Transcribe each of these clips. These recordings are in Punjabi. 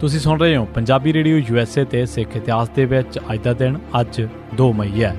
ਤੁਸੀਂ ਸੁਣ ਰਹੇ ਹੋ ਪੰਜਾਬੀ ਰੇਡੀਓ USA ਤੇ ਸਿੱਖ ਇਤਿਹਾਸ ਦੇ ਵਿੱਚ ਅੱਜ ਦਾ ਦਿਨ ਅੱਜ 2 ਮਈ ਹੈ।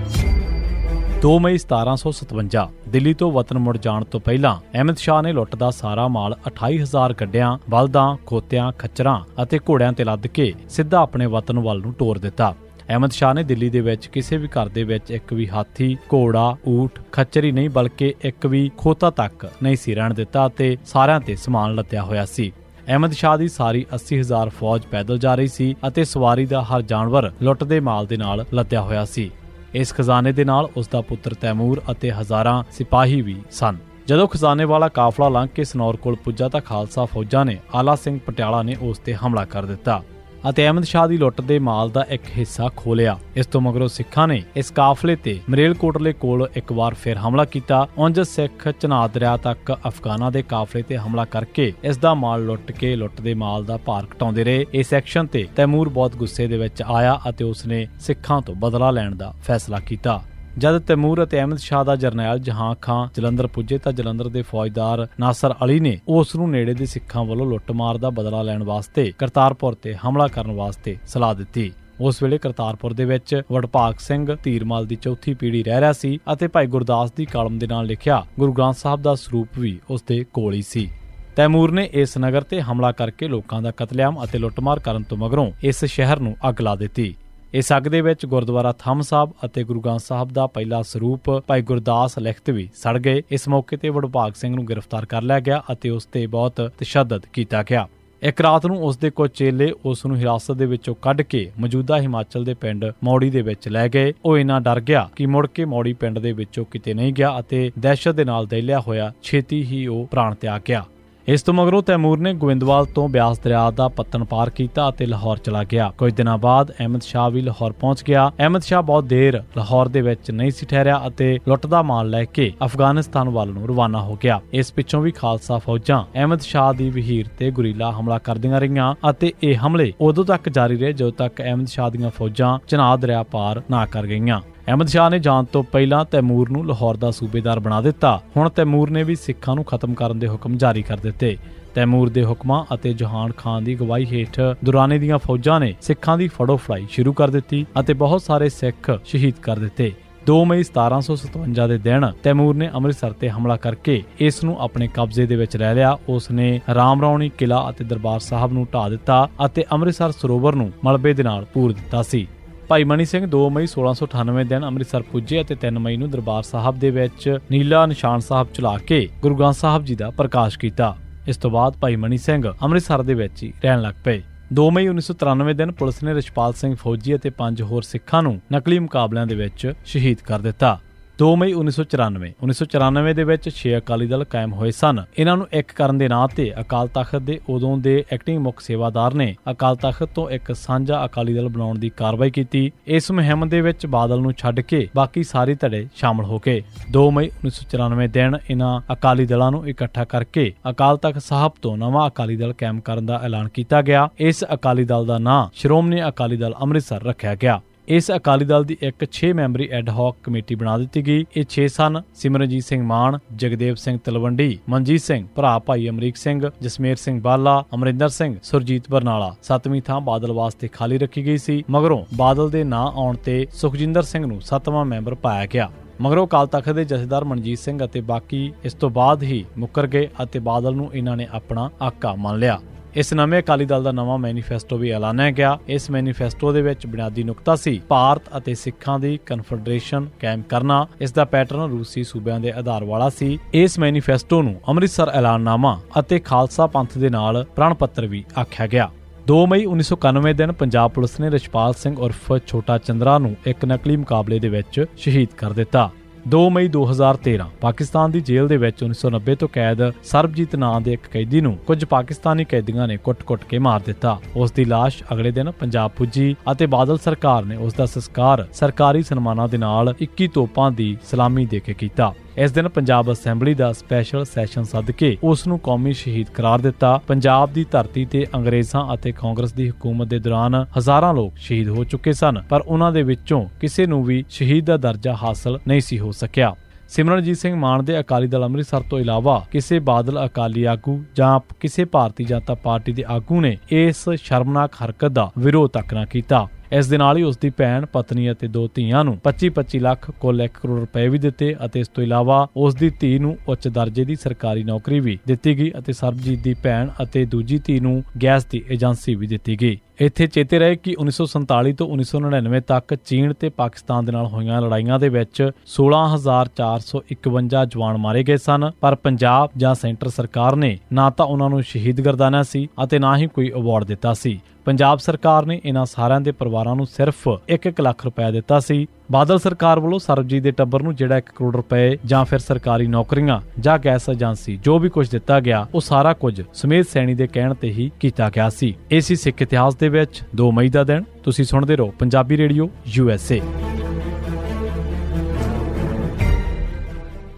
2 ਮਈ 1757 ਦਿੱਲੀ ਤੋਂ ਵਤਨ ਮੁੜ ਜਾਣ ਤੋਂ ਪਹਿਲਾਂ ਅਹਿਮਦ ਸ਼ਾਹ ਨੇ ਲੁੱਟ ਦਾ ਸਾਰਾ ਮਾਲ 28,000 ਗੱਡਿਆਂ, ਬਲਦਾਂ, ਖੋਤਿਆਂ, ਖੱਚਰਾਂ ਅਤੇ ਘੋੜਿਆਂ ਤੇ ਲੱਦ ਕੇ ਸਿੱਧਾ ਆਪਣੇ ਵਤਨ ਵੱਲ ਨੂੰ ਤੋਰ ਦਿੱਤਾ। ਅਹਿਮਦ ਸ਼ਾਹ ਨੇ ਦਿੱਲੀ ਦੇ ਵਿੱਚ ਕਿਸੇ ਵੀ ਘਰ ਦੇ ਵਿੱਚ ਇੱਕ ਵੀ ਹਾਥੀ, ਘੋੜਾ, ਊਠ, ਖੱਚਰ ਹੀ ਨਹੀਂ ਬਲਕਿ ਇੱਕ ਵੀ ਖੋਤਾ ਤੱਕ ਨਹੀਂ ਸੀ ਰਹਿਣ ਦਿੱਤਾ ਅਤੇ ਸਾਰਿਆਂ ਤੇ ਸਮਾਨ ਲੱਦਿਆ ਹੋਇਆ ਸੀ। ਅਹਿਮਦ ਸ਼ਾਹ ਦੀ ਸਾਰੀ 80,000 ਫੌਜ ਪੈਦਲ ਜਾ ਰਹੀ ਸੀ ਅਤੇ ਸਵਾਰੀ ਦਾ ਹਰ ਜਾਨਵਰ ਲੁੱਟ ਦੇ ਮਾਲ ਦੇ ਨਾਲ ਲੱਦਿਆ ਹੋਇਆ ਸੀ। ਇਸ ਖਜ਼ਾਨੇ ਦੇ ਨਾਲ ਉਸ ਦਾ ਪੁੱਤਰ ਤੈਮੂਰ ਅਤੇ ਹਜ਼ਾਰਾਂ ਸਿਪਾਹੀ ਵੀ ਸਨ। ਜਦੋਂ ਖਜ਼ਾਨੇ ਵਾਲਾ ਕਾਫਲਾ ਲੰਘ ਕੇ ਸਨੌਰ ਕੋਲ ਪੁੱਜਾ ਤਾਂ ਖਾਲਸਾ ਫੌਜਾਂ ਨੇ ਆਲਾ ਸਿੰਘ ਪਟਿਆਲਾ ਨੇ ਉਸ ਤੇ ਹਮਲਾ ਕਰ ਦਿੱਤਾ ਅਤੇ ਅਹਿਮਦ ਸ਼ਾਹ ਦੀ ਲੁੱਟ ਦੇ ਮਾਲ ਦਾ ਇੱਕ ਹਿੱਸਾ ਖੋਹ ਲਿਆ। ਇਸ ਤੋਂ ਮਗਰੋਂ ਸਿੱਖਾਂ ਨੇ ਇਸ ਕਾਫਲੇ ਤੇ ਮਰੇਲਕੋਟਲੇ ਕੋਲ ਇੱਕ ਵਾਰ ਫਿਰ ਹਮਲਾ ਕੀਤਾ। ਉਂਝ ਸਿੱਖ ਚਨਾਬ ਦਰਿਆ ਤੱਕ ਅਫਗਾਨਾਂ ਦੇ ਕਾਫਲੇ ਤੇ ਹਮਲਾ ਕਰਕੇ ਇਸ ਦਾ ਮਾਲ ਲੁੱਟ ਕੇ ਲੁੱਟ ਦੇ ਮਾਲ ਦਾ ਭਾਰ ਘਟਾਉਂਦੇ ਰਹੇ। ਇਸ ਐਕਸ਼ਨ ਤੇ ਤੈਮੂਰ ਬਹੁਤ ਗੁੱਸੇ ਦੇ ਵਿੱਚ ਆਇਆ ਅਤੇ ਉਸਨੇ ਸਿੱਖਾਂ ਤੋਂ ਬਦਲਾ ਲੈਣ ਦਾ ਫੈਸਲਾ ਕੀਤਾ। ਜਦ ਤੈਮੂਰ ਅਤੇ ਅਹਿਮਦ ਸ਼ਾਹ ਦਾ ਜਰਨੈਲ ਜਹਾਂ ਖਾਂ ਜਲੰਧਰ ਪੁੱਜੇ ਤਾਂ ਜਲੰਧਰ ਦੇ ਫੌਜਦਾਰ ਨਾਸਰ ਅਲੀ ਨੇ ਉਸ ਨੂੰ ਨੇੜੇ ਦੇ ਸਿੱਖਾਂ ਵੱਲੋਂ ਲੁੱਟਮਾਰ ਦਾ ਬਦਲਾ ਲੈਣ ਵਾਸਤੇ ਕਰਤਾਰਪੁਰ ਤੇ ਹਮਲਾ ਕਰਨ ਵਾਸਤੇ ਸਲਾਹ ਦਿੱਤੀ। ਉਸ ਵੇਲੇ ਕਰਤਾਰਪੁਰ ਦੇ ਵਿੱਚ ਵਡਭਾਗ ਸਿੰਘ ਧੀਰਮਲ ਦੀ ਚੌਥੀ ਪੀੜ੍ਹੀ ਰਹਿ ਰਿਹਾ ਸੀ ਅਤੇ ਭਾਈ ਗੁਰਦਾਸ ਦੀ ਕਲਮ ਦੇ ਨਾਲ ਲਿਖਿਆ ਗੁਰੂ ਗ੍ਰੰਥ ਸਾਹਿਬ ਦਾ ਸਰੂਪ ਵੀ ਉਸ ਦੇ ਕੋਲ ਹੀ ਸੀ। ਤੈਮੂਰ ਨੇ ਇਸ ਨਗਰ ਤੇ ਹਮਲਾ ਕਰਕੇ ਲੋਕਾਂ ਦਾ ਕਤਲੇਆਮ ਅਤੇ ਲੁੱਟਮਾਰ ਕਰਨ ਤੋਂ ਮਗਰੋਂ ਇਸ ਸ਼ਹਿਰ ਨੂੰ ਅੱਗ ਲਾ ਦਿੱਤੀ। ਇਸ ਅੱਗ ਦੇ ਵਿੱਚ ਗੁਰਦੁਆਰਾ ਥੰਮ ਸਾਹਿਬ ਅਤੇ ਗੁਰੂ ਗ੍ਰੰਥ ਸਾਹਿਬ ਦਾ ਪਹਿਲਾ ਸਰੂਪ ਭਾਈ ਗੁਰਦਾਸ ਲਿਖਤ ਵੀ ਸੜ ਗਏ। ਇਸ ਮੌਕੇ ਤੇ ਵਡਭਾਗ ਸਿੰਘ ਨੂੰ ਗ੍ਰਿਫਤਾਰ ਕਰ ਲਿਆ ਗਿਆ ਅਤੇ ਉਸ ਤੇ ਬਹੁਤ ਤਸ਼ੱਦਦ ਕੀਤਾ ਗਿਆ। ਇੱਕ ਰਾਤ ਨੂੰ ਉਸ ਦੇ ਕੁਝ ਚੇਲੇ ਉਸ ਨੂੰ ਹਿਰਾਸਤ ਦੇ ਵਿੱਚੋਂ ਕੱਢ ਕੇ ਮੌਜੂਦਾ ਹਿਮਾਚਲ ਦੇ ਪਿੰਡ ਮੌੜੀ ਦੇ ਵਿੱਚ ਲੈ ਗਏ। ਉਹ ਇੰਨਾ ਡਰ ਗਿਆ ਕਿ ਮੁੜ ਕੇ ਮੌੜੀ ਪਿੰਡ ਦੇ ਵਿੱਚੋਂ ਕਿਤੇ ਨਹੀਂ ਗਿਆ ਅਤੇ ਦਹਿਸ਼ਤ ਦੇ ਨਾਲ ਦਹਿਲਿਆ ਹੋਇਆ ਛੇਤੀ ਹੀ ਉਹ ਪ੍ਰਾਣ ਤਿਆਗ ਗਿਆ। ਇਸ ਤੋਂ ਮਗਰੋਂ ਤੈਮੂਰ ਨੇ ਗੋਇੰਦਵਾਲ ਤੋਂ ਬਿਆਸ ਦਰਿਆ ਦਾ ਪੱਤਣ ਪਾਰ ਕੀਤਾ ਅਤੇ ਲਾਹੌਰ ਚਲਾ ਗਿਆ। ਕੁਝ ਦਿਨਾਂ ਬਾਅਦ ਅਹਿਮਦ ਸ਼ਾਹ ਵੀ ਲਾਹੌਰ ਪਹੁੰਚ ਗਿਆ। ਅਹਿਮਦ ਸ਼ਾਹ ਬਹੁਤ ਦੇਰ ਲਾਹੌਰ ਦੇ ਵਿੱਚ ਨਹੀਂ ਸੀ ਠਹਿਰਿਆ ਅਤੇ ਲੁੱਟ ਦਾ ਮਾਲ ਲੈ ਕੇ ਅਫਗਾਨਿਸਤਾਨ ਵੱਲ ਨੂੰ ਰਵਾਨਾ ਹੋ ਗਿਆ। ਇਸ ਪਿੱਛੋਂ ਵੀ ਖਾਲਸਾ ਫੌਜਾਂ ਅਹਿਮਦ ਸ਼ਾਹ ਦੀ ਵਹੀਰ ਤੇ ਗੁਰੀਲਾ ਹਮਲਾ ਕਰਦੀਆਂ ਰਹੀਆਂ ਅਤੇ ਇਹ ਹਮਲੇ ਉਦੋਂ ਤੱਕ ਜਾਰੀ ਰਹੇ ਜਦੋਂ ਤੱਕ ਅਹਿਮਦ ਸ਼ਾਹ ਦੀਆਂ ਫੌਜਾਂ ਚਨਾਬ ਦਰਿਆ ਪਾਰ ਨਾ ਕਰ ਗਈਆਂ। ਅਹਿਮਦ ਸ਼ਾਹ ਨੇ ਜਾਣ ਤੋਂ ਪਹਿਲਾਂ ਤੈਮੂਰ ਨੂੰ ਲਾਹੌਰ ਦਾ ਸੂਬੇਦਾਰ ਬਣਾ ਦਿੱਤਾ। ਹੁਣ ਤੈਮੂਰ ਨੇ ਵੀ ਸਿੱਖਾਂ ਨੂੰ ਖਤਮ ਕਰਨ ਦੇ ਹੁਕਮ ਜਾਰੀ ਕਰ ਦਿੱਤੇ। ਤੈਮੂਰ ਦੇ ਹੁਕਮਾਂ ਅਤੇ ਜਹਾਨ ਖਾਨ ਦੀ ਅਗਵਾਈ ਹੇਠ ਦੁਰਾਨੇ ਦੀਆਂ ਫੌਜਾਂ ਨੇ ਸਿੱਖਾਂ ਦੀ ਫੜੋ ਫੜਾਈ ਸ਼ੁਰੂ ਕਰ ਦਿੱਤੀ ਅਤੇ ਬਹੁਤ ਸਾਰੇ ਸਿੱਖ ਸ਼ਹੀਦ ਕਰ ਦਿੱਤੇ। 2 ਮਈ 1757 ਦੇ ਦਿਨ ਤੈਮੂਰ ਨੇ ਅੰਮ੍ਰਿਤਸਰ ਤੇ ਹਮਲਾ ਕਰਕੇ ਇਸ ਨੂੰ ਆਪਣੇ ਕਬਜ਼ੇ ਦੇ ਵਿੱਚ ਲੈ ਲਿਆ। ਉਸ ਨੇ ਰਾਮ ਰੌਣੀ ਕਿਲਾ ਅਤੇ ਦਰਬਾਰ ਸਾਹਿਬ ਨੂੰ ਢਾਹ ਦਿੱਤਾ ਅਤੇ ਅੰਮ੍ਰਿਤਸਰ ਸਰੋਵਰ ਨੂੰ ਮਲਬੇ ਦੇ ਨਾਲ ਪੂਰ ਦਿੱਤਾ ਸੀ। ਭਾਈ ਮਨੀ ਸਿੰਘ 2 ਮਈ 1698 ਦਿਨ ਅੰਮ੍ਰਿਤਸਰ ਪੁੱਜੇ ਅਤੇ 3 ਮਈ ਨੂੰ ਦਰਬਾਰ ਸਾਹਿਬ ਦੇ ਵਿੱਚ ਨੀਲਾ ਨਿਸ਼ਾਨ ਸਾਹਿਬ ਚਲਾ ਕੇ ਗੁਰੂ ਗ੍ਰੰਥ ਸਾਹਿਬ ਜੀ ਦਾ ਪ੍ਰਕਾਸ਼ ਕੀਤਾ। ਇਸ ਤੋਂ ਬਾਅਦ ਭਾਈ ਮਨੀ ਸਿੰਘ ਅੰਮ੍ਰਿਤਸਰ ਦੇ ਵਿੱਚ ਹੀ ਰਹਿਣ ਲੱਗ ਪਏ। 2 ਮਈ 1993 ਦਿਨ ਪੁਲਿਸ ਨੇ ਰਿਸ਼ਪਾਲ ਸਿੰਘ ਫੌਜੀ ਅਤੇ 5 ਹੋਰ ਸਿੱਖਾਂ ਨੂੰ ਨਕਲੀ ਮੁਕਾਬਲਿਆਂ ਦੇ ਵਿੱਚ ਸ਼ਹੀਦ ਕਰ ਦਿੱਤਾ। 2 ਮਈ 1994 ਦੇ ਵਿੱਚ 6 ਅਕਾਲੀ ਦਲ ਕਾਇਮ ਹੋਏ ਸਨ। ਇਹਨਾਂ ਨੂੰ ਇੱਕ ਕਰਨ ਦੇ ਨਾਂ ਤੇ ਅਕਾਲ ਤਖਤ ਦੇ ਉਦੋਂ ਦੇ ਐਕਟਿੰਗ ਮੁੱਖ ਸੇਵਾਦਾਰ ਨੇ ਅਕਾਲ ਤਖਤ ਤੋਂ ਇੱਕ ਸਾਂਝਾ ਅਕਾਲੀ ਦਲ ਬਣਾਉਣ ਦੀ ਕਾਰਵਾਈ ਕੀਤੀ। ਇਸ ਮੁਹਿੰਮ ਦੇ ਵਿੱਚ ਬਾਦਲ ਨੂੰ ਛੱਡ ਕੇ ਬਾਕੀ ਸਾਰੇ ਧੜੇ ਸ਼ਾਮਲ ਹੋ ਗਏ। 2 ਮਈ 1994 ਦਿਨ ਇਹਨਾਂ ਅਕਾਲੀ ਦਲਾਂ ਨੂੰ ਇਕੱਠਾ ਕਰਕੇ ਅਕਾਲ ਤਖਤ ਸਾਹਿਬ ਤੋਂ ਨਵਾਂ ਅਕਾਲੀ ਦਲ ਕਾਇਮ ਕਰਨ ਦਾ ਐਲਾਨ ਕੀਤਾ ਗਿਆ। ਇਸ ਅਕਾਲੀ ਦਲ ਦਾ ਨਾਂ ਸ਼੍ਰੋਮਣੀ ਅਕਾਲੀ ਦਲ ਅੰਮ੍ਰਿਤਸਰ ਰੱਖਿਆ ਗਿਆ। ਇਸ ਅਕਾਲੀ ਦਲ ਦੀ ਇੱਕ 6 ਮੈਂਬਰੀ ਐਡਹੌਕ ਕਮੇਟੀ ਬਣਾ ਦਿੱਤੀ ਗਈ। ਇਹ 6 ਸਨ: ਸਿਮਰਨਜੀਤ ਸਿੰਘ ਮਾਨ, ਜਗਦੇਵ ਸਿੰਘ ਤਲਵੰਡੀ, ਮਨਜੀਤ ਸਿੰਘ ਭਰਾ ਭਾਈ ਅਮਰੀਕ ਸਿੰਘ, ਜਸਮੇਰ ਸਿੰਘ ਬਾਲਾ, ਅਮਰਿੰਦਰ ਸਿੰਘ, ਸੁਰਜੀਤ ਬਰਨਾਲਾ। 7ਵੀਂ ਥਾਂ ਬਾਦਲ ਵਾਸਤੇ ਖਾਲੀ ਰੱਖੀ ਗਈ ਸੀ। ਮਗਰੋਂ ਬਾਦਲ ਦੇ ਨਾਂ ਆਉਣ ਤੇ ਸੁਖਜਿੰਦਰ ਸਿੰਘ ਨੂੰ 7ਵਾਂ ਮੈਂਬਰ ਪਾਇਆ ਗਿਆ। ਮਗਰੋਂ ਅਕਾਲ ਤਖਤ ਦੇ ਜਥੇਦਾਰ ਮਨਜੀਤ ਸਿੰਘ ਅਤੇ ਬਾਕੀ ਇਸ ਤੋਂ ਬਾਅਦ ਹੀ ਮੁੱਕਰ ਗਏ ਅਤੇ ਬਾਦਲ ਨੂੰ ਇਹਨਾਂ ਨੇ ਆਪਣਾ ਆਕਾ ਮੰਨ ਲਿਆ। ਇਸ ਨਵੇਂ ਅਕਾਲੀ ਦਲ ਦਾ ਨਵਾਂ ਮੈਨੀਫੈਸਟੋ ਵੀ ਐਲਾਨਿਆ ਗਿਆ। ਇਸ ਮੈਨੀਫੈਸਟੋ ਦੇ ਵਿੱਚ ਬੁਨਿਆਦੀ ਨੁਕਤਾ ਸੀ ਭਾਰਤ ਅਤੇ ਸਿੱਖਾਂ ਦੀ ਕਨਫੈਡਰੇਸ਼ਨ ਕਾਇਮ ਕਰਨਾ। ਇਸ ਦਾ ਪੈਟਰਨ ਰੂਸੀ ਸੂਬਿਆਂ ਦੇ ਆਧਾਰ ਵਾਲਾ ਸੀ। ਇਸ ਮੈਨੀਫੈਸਟੋ ਨੂੰ ਅੰਮ੍ਰਿਤਸਰ ਐਲਾਨਨਾਮਾ ਅਤੇ ਖਾਲਸਾ ਪੰਥ ਦੇ ਨਾਲ ਪ੍ਰਣ ਪੱਤਰ ਵੀ ਆਖਿਆ ਗਿਆ। 2 ਮਈ 1991 ਦਿਨ ਪੰਜਾਬ ਪੁਲਿਸ ਨੇ ਰਿਸ਼ਪਾਲ ਸਿੰਘ ਉਰਫ ਛੋਟਾ ਚੰਦਰਾ ਨੂੰ ਇੱਕ ਨਕਲੀ ਮੁਕਾਬਲੇ ਦੇ ਵਿੱਚ ਸ਼ਹੀਦ ਕਰ ਦਿੱਤਾ। 2 ਮਈ 2013 ਪਾਕਿਸਤਾਨ ਦੀ ਜੇਲ੍ਹ ਦੇ ਵਿੱਚ 1990 ਤੋਂ ਕੈਦ ਸਰਬਜੀਤ ਨਾਂ ਦੇ ਇੱਕ ਕੈਦੀ ਨੂੰ ਕੁਝ ਪਾਕਿਸਤਾਨੀ ਕੈਦੀਆਂ ਨੇ ਕੁੱਟ-ਕੁੱਟ ਕੇ ਮਾਰ ਦਿੱਤਾ। ਉਸ ਦੀ ਲਾਸ਼ ਅਗਲੇ ਦਿਨ ਪੰਜਾਬ ਪੁੱਜੀ ਅਤੇ ਬਾਦਲ ਸਰਕਾਰ ਨੇ ਉਸ ਦਾ ਸੰਸਕਾਰ ਸਰਕਾਰੀ ਸਨਮਾਨਾਂ ਦੇ ਨਾਲ 21 ਤੋਪਾਂ ਦੀ ਸਲਾਮੀ ਦੇ ਕੇ ਕੀਤਾ। ਇਸ ਦਿਨ ਪੰਜਾਬ ਅਸੈਂਬਲੀ ਦਾ ਸਪੈਸ਼ਲ ਸੈਸ਼ਨ ਸੱਦ ਕੇ ਉਸ ਨੂੰ ਕੌਮੀ ਸ਼ਹੀਦ ਕਰਾਰ ਦਿੱਤਾ। ਪੰਜਾਬ ਦੀ ਧਰਤੀ ਤੇ ਅੰਗਰੇਜ਼ਾਂ ਅਤੇ ਕਾਂਗਰਸ ਦੀ ਹਕੂਮਤ ਦੇ ਦੌਰਾਨ ਹਜ਼ਾਰਾਂ ਲੋਕ ਸ਼ਹੀਦ ਹੋ ਚੁੱਕੇ ਸਨ, ਪਰ ਉਹਨਾਂ ਦੇ ਵਿੱਚੋਂ ਕਿਸੇ ਨੂੰ ਵੀ ਸ਼ਹੀਦ ਦਾ ਦਰਜਾ ਹਾਸਲ ਨਹੀਂ ਸੀ ਹੋ ਸਕਿਆ। ਸਿਮਰਨਜੀਤ ਸਿੰਘ ਮਾਨ ਦੇ ਅਕਾਲੀ ਦਲ ਅੰਮ੍ਰਿਤਸਰ ਤੋਂ ਇਲਾਵਾ ਕਿਸੇ ਬਾਦਲ ਅਕਾਲੀ ਆਗੂ ਜਾਂ ਕਿਸੇ ਭਾਰਤੀ ਜਨਤਾ ਪਾਰਟੀ ਦੇ ਆਗੂ ਨੇ ਇਸ ਸ਼ਰਮਨਾਕ ਹਰਕਤ ਦਾ ਵਿਰੋਧ ਤੱਕ ਨਾ ਕੀਤਾ। ਇਸ ਦੇ ਨਾਲ ਹੀ ਉਸ ਦੀ ਭੈਣ, ਪਤਨੀ ਅਤੇ 2 ਧੀਆਂ ਨੂੰ 25-25 ਲੱਖ ਕੁੱਲ 1 ਕਰੋੜ ਰੁਪਏ ਵੀ ਦਿੱਤੇ ਅਤੇ ਇਸ ਤੋਂ ਇਲਾਵਾ ਉਸ ਦੀ ਧੀ ਨੂੰ ਉੱਚ ਦਰਜੇ ਦੀ ਸਰਕਾਰੀ ਨੌਕਰੀ ਵੀ ਦਿੱਤੀ ਗਈ ਅਤੇ ਸਰਬਜੀਤ ਦੀ ਭੈਣ ਅਤੇ ਦੂਜੀ ਧੀ ਨੂੰ ਗੈਸ ਦੀ ਏਜੰਸੀ ਵੀ ਦਿੱਤੀ ਗਈ। ਇੱਥੇ ਚੇਤੇ ਰਹੇ ਕਿ 1947 ਤੋਂ 1999 ਤੱਕ ਚੀਨ ਤੇ ਪਾਕਿਸਤਾਨ ਦੇ ਨਾਲ ਹੋਈਆਂ ਲੜਾਈਆਂ ਦੇ ਵਿੱਚ 16,451 ਜਵਾਨ ਮਾਰੇ ਗਏ ਸਨ, ਪਰ ਪੰਜਾਬ ਜਾਂ ਸੈਂਟਰ ਸਰਕਾਰ ਨੇ ਨਾ ਤਾਂ ਉਹਨਾਂ ਨੂੰ ਸ਼ਹੀਦ ਗਰਦਾਨਿਆ ਸੀ ਅਤੇ ਨਾ ਹੀ ਕੋਈ ਅਵਾਰਡ ਦਿੱਤਾ ਸੀ। ਪੰਜਾਬ ਸਰਕਾਰ ਨੇ ਇਹਨਾਂ ਸਾਰਿਆਂ ਦੇ ਪਰਿਵਾਰਾਂ ਨੂੰ ਸਿਰਫ 1-1 ਲੱਖ ਰੁਪਏ ਦਿੱਤਾ ਸੀ। ਬਾਦਲ ਸਰਕਾਰ ਵੱਲੋਂ ਸਰਬਜੀਤ ਦੇ ਟੱਬਰ ਨੂੰ ਜਿਹੜਾ 1 ਕਰੋੜ ਰੁਪਏ ਜਾਂ ਫਿਰ ਸਰਕਾਰੀ ਨੌਕਰੀਆਂ ਜਾਂ ਗੈਸ ਏਜੰਸੀ ਜੋ ਵੀ ਕੁਝ ਦਿੱਤਾ ਗਿਆ, ਉਹ ਸਾਰਾ ਕੁਝ ਸਮੇਤ ਸੈਣੀ ਦੇ ਕਹਿਣ ਤੇ ਹੀ ਕੀਤਾ ਗਿਆ ਸੀ। ਇਹ ਸੀ ਸਿੱਖ ਇਤਿਹਾਸ ਦੇ ਵਿੱਚ 2 ਮਈ ਦਾ ਦਿਨ। ਤੁਸੀਂ ਸੁਣਦੇ ਰਹੋ ਪੰਜਾਬੀ ਰੇਡੀਓ USA।